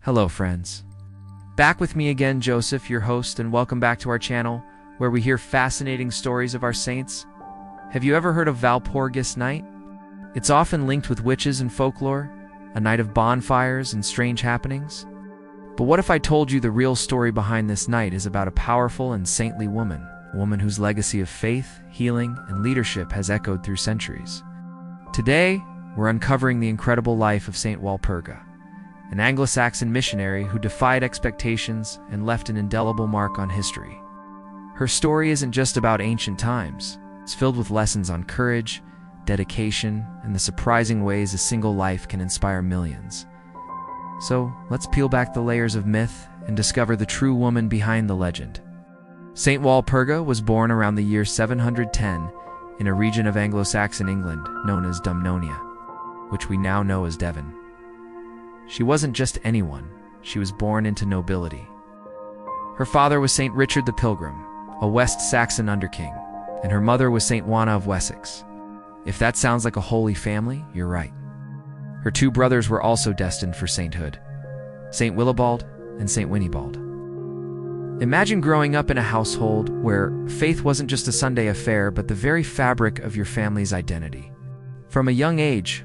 Hello friends. Back with me again, Joseph, your host, and welcome back to our channel, where we hear fascinating stories of our saints. Have you ever heard of Walpurgis night? It's often linked with witches and folklore, a night of bonfires and strange happenings. But what if I told you the real story behind this night is about a powerful and saintly woman, a woman whose legacy of faith, healing, and leadership has echoed through centuries? Today, we're uncovering the incredible life of Saint Walpurga, an Anglo-Saxon missionary who defied expectations and left an indelible mark on history. Her story isn't just about ancient times. It's filled with lessons on courage, dedication, and the surprising ways a single life can inspire millions. So, let's peel back the layers of myth and discover the true woman behind the legend. Saint Walpurga was born around the year 710 in a region of Anglo-Saxon England known as Dumnonia, which we now know as Devon. She wasn't just anyone, she was born into nobility. Her father was Saint Richard the Pilgrim, a West Saxon underking, and her mother was Saint Juana of Wessex. If that sounds like a holy family, you're right. Her two brothers were also destined for sainthood, Saint Willibald and Saint Wunibald. Imagine growing up in a household where faith wasn't just a Sunday affair, but the very fabric of your family's identity. From a young age,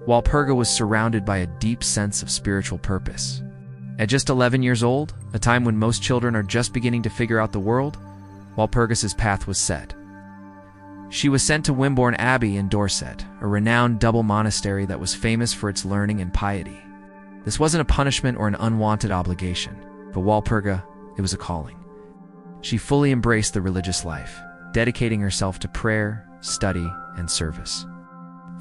Walpurga was surrounded by a deep sense of spiritual purpose. At just 11 years old, a time when most children are just beginning to figure out the world, Walpurgis's path was set. She was sent to Wimborne Abbey in Dorset, a renowned double monastery that was famous for its learning and piety. This wasn't a punishment or an unwanted obligation. For Walpurga, it was a calling. She fully embraced the religious life, dedicating herself to prayer, study, and service.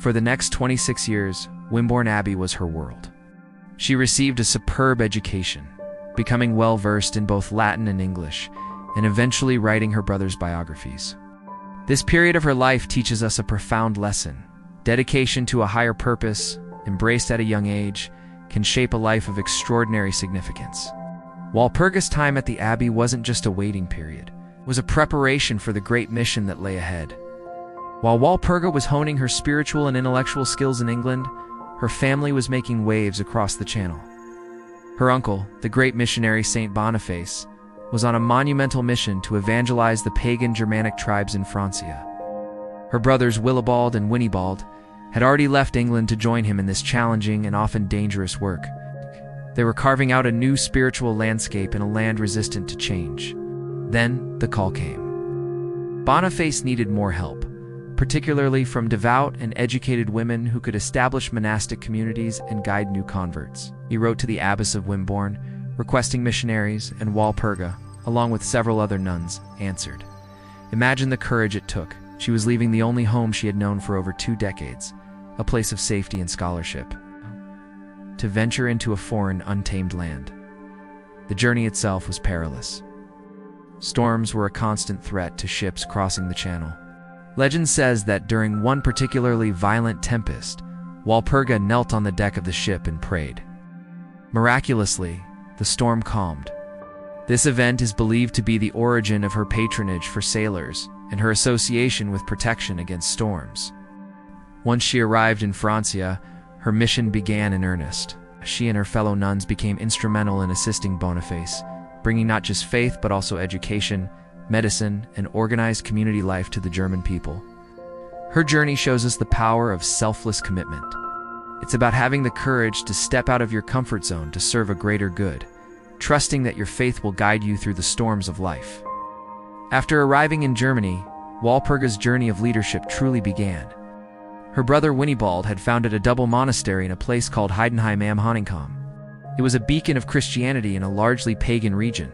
For the next 26 years, Wimborne Abbey was her world. She received a superb education, becoming well-versed in both Latin and English, and eventually writing her brother's biographies. This period of her life teaches us a profound lesson. Dedication to a higher purpose, embraced at a young age, can shape a life of extraordinary significance. Walpurga's time at the Abbey wasn't just a waiting period. It was a preparation for the great mission that lay ahead. While Walpurga was honing her spiritual and intellectual skills in England, her family was making waves across the Channel. Her uncle, the great missionary Saint Boniface, was on a monumental mission to evangelize the pagan Germanic tribes in Francia. Her brothers Willibald and Wunibald had already left England to join him in this challenging and often dangerous work. They were carving out a new spiritual landscape in a land resistant to change. Then the call came. Boniface needed more help, particularly from devout and educated women who could establish monastic communities and guide new converts. He wrote to the abbess of Wimborne, requesting missionaries, and Walpurga, along with several other nuns, answered. Imagine the courage it took. She was leaving the only home she had known for over 2 decades, a place of safety and scholarship, to venture into a foreign, untamed land. The journey itself was perilous. Storms were a constant threat to ships crossing the Channel. Legend says that during one particularly violent tempest, Walpurga knelt on the deck of the ship and prayed. Miraculously, the storm calmed. This event is believed to be the origin of her patronage for sailors and her association with protection against storms. Once she arrived in Francia, her mission began in earnest. She and her fellow nuns became instrumental in assisting Boniface, bringing not just faith but also education, medicine, and organized community life to the German people. Her journey shows us the power of selfless commitment. It's about having the courage to step out of your comfort zone to serve a greater good, trusting that your faith will guide you through the storms of life. After arriving in Germany, Walpurga's journey of leadership truly began. Her brother Willibald had founded a double monastery in a place called Heidenheim am Honigkom. It was a beacon of Christianity in a largely pagan region.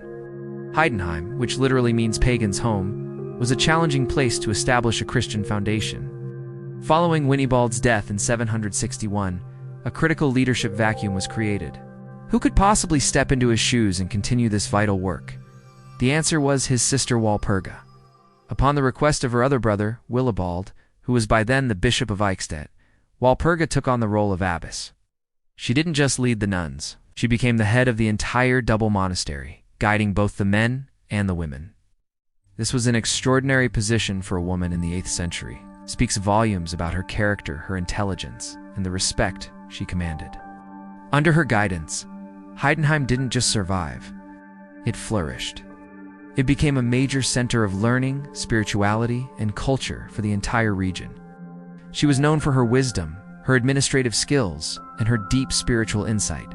Heidenheim, which literally means pagan's home, was a challenging place to establish a Christian foundation. Following Winibald's death in 761, a critical leadership vacuum was created. Who could possibly step into his shoes and continue this vital work? The answer was his sister Walpurga. Upon the request of her other brother, Willibald, who was by then the Bishop of Eichstätt, Walpurga took on the role of abbess. She didn't just lead the nuns, she became the head of the entire double monastery, guiding both the men and the women. This was an extraordinary position for a woman in the 8th century. It speaks volumes about her character, her intelligence, and the respect she commanded. Under her guidance, Heidenheim didn't just survive, it flourished. It became a major center of learning, spirituality, and culture for the entire region. She was known for her wisdom, her administrative skills, and her deep spiritual insight.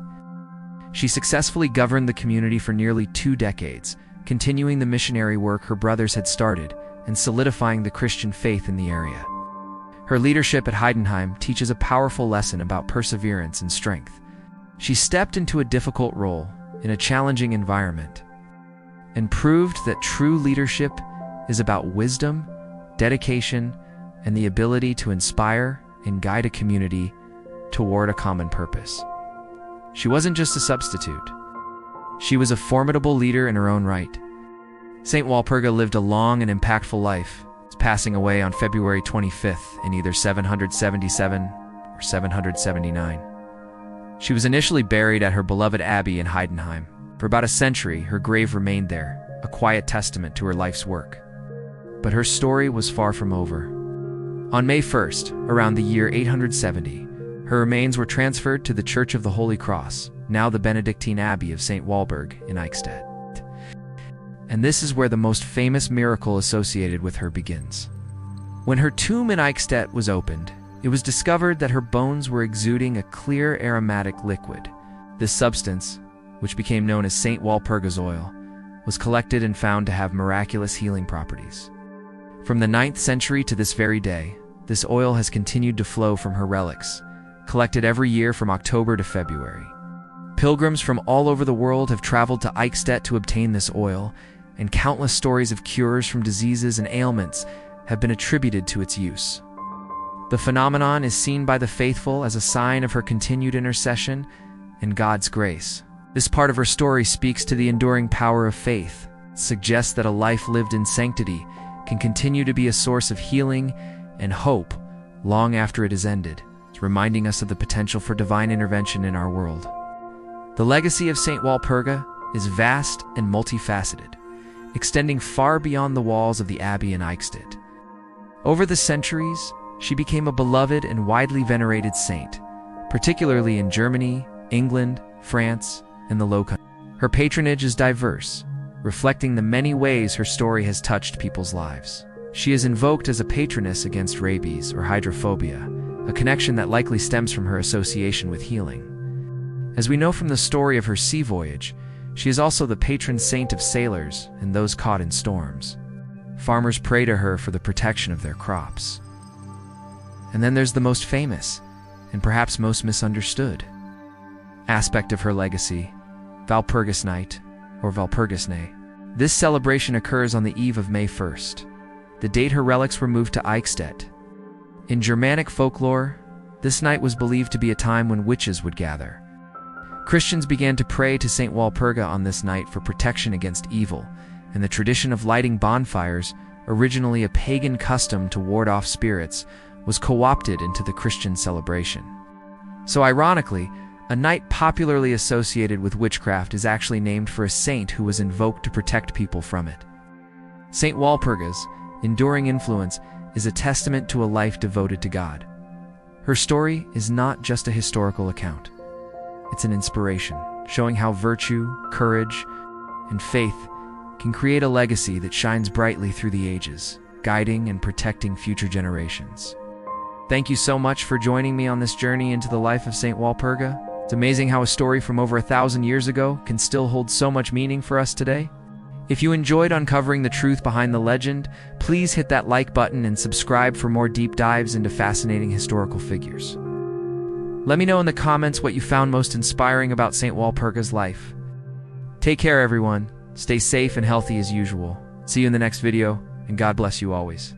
She successfully governed the community for nearly 2 decades, continuing the missionary work her brothers had started and solidifying the Christian faith in the area. Her leadership at Heidenheim teaches a powerful lesson about perseverance and strength. She stepped into a difficult role in a challenging environment and proved that true leadership is about wisdom, dedication, and the ability to inspire and guide a community toward a common purpose. She wasn't just a substitute. She was a formidable leader in her own right. Saint Walpurga lived a long and impactful life, passing away on February 25th in either 777 or 779. She was initially buried at her beloved abbey in Heidenheim. For about a century, her grave remained there, a quiet testament to her life's work. But her story was far from over. On May 1st, around the year 870, her remains were transferred to the Church of the Holy Cross, now the Benedictine Abbey of Saint Walburga in Eichstätt. And this is where the most famous miracle associated with her begins. When her tomb in Eichstätt was opened, it was discovered that her bones were exuding a clear aromatic liquid. This substance, which became known as Saint Walpurga's oil, was collected and found to have miraculous healing properties. From the 9th century to this very day, this oil has continued to flow from her relics, collected every year from October to February. Pilgrims from all over the world have traveled to Eichstätt to obtain this oil, and countless stories of cures from diseases and ailments have been attributed to its use. The phenomenon is seen by the faithful as a sign of her continued intercession and God's grace. This part of her story speaks to the enduring power of faith, suggests that a life lived in sanctity can continue to be a source of healing and hope long after it is ended, reminding us of the potential for divine intervention in our world. The legacy of Saint Walpurga is vast and multifaceted, extending far beyond the walls of the abbey in Eichstätt. Over the centuries, she became a beloved and widely venerated saint, particularly in Germany, England, France, and the Low Countries. Her patronage is diverse, reflecting the many ways her story has touched people's lives. She is invoked as a patroness against rabies or hydrophobia, a connection that likely stems from her association with healing. As we know from the story of her sea voyage, she is also the patron saint of sailors and those caught in storms. Farmers pray to her for the protection of their crops. And then there's the most famous, and perhaps most misunderstood, aspect of her legacy, Walpurgis Night, or Walpurgisnacht. This celebration occurs on the eve of May 1st, the date her relics were moved to Eichstätt. In Germanic folklore, this night was believed to be a time when witches would gather. Christians began to pray to Saint Walpurga on this night for protection against evil, and the tradition of lighting bonfires, originally a pagan custom to ward off spirits, was co-opted into the Christian celebration. So ironically, a night popularly associated with witchcraft is actually named for a saint who was invoked to protect people from it. Saint Walpurga's enduring influence is a testament to a life devoted to God. Her story is not just a historical account. It's an inspiration, showing how virtue, courage, and faith can create a legacy that shines brightly through the ages, guiding and protecting future generations. Thank you so much for joining me on this journey into the life of Saint Walpurga. It's amazing how a story from over 1,000 years ago can still hold so much meaning for us today. If you enjoyed uncovering the truth behind the legend, please hit that like button and subscribe for more deep dives into fascinating historical figures. Let me know in the comments what you found most inspiring about Saint Walpurga's life. Take care, everyone. Stay safe and healthy as usual. See you in the next video, and God bless you always.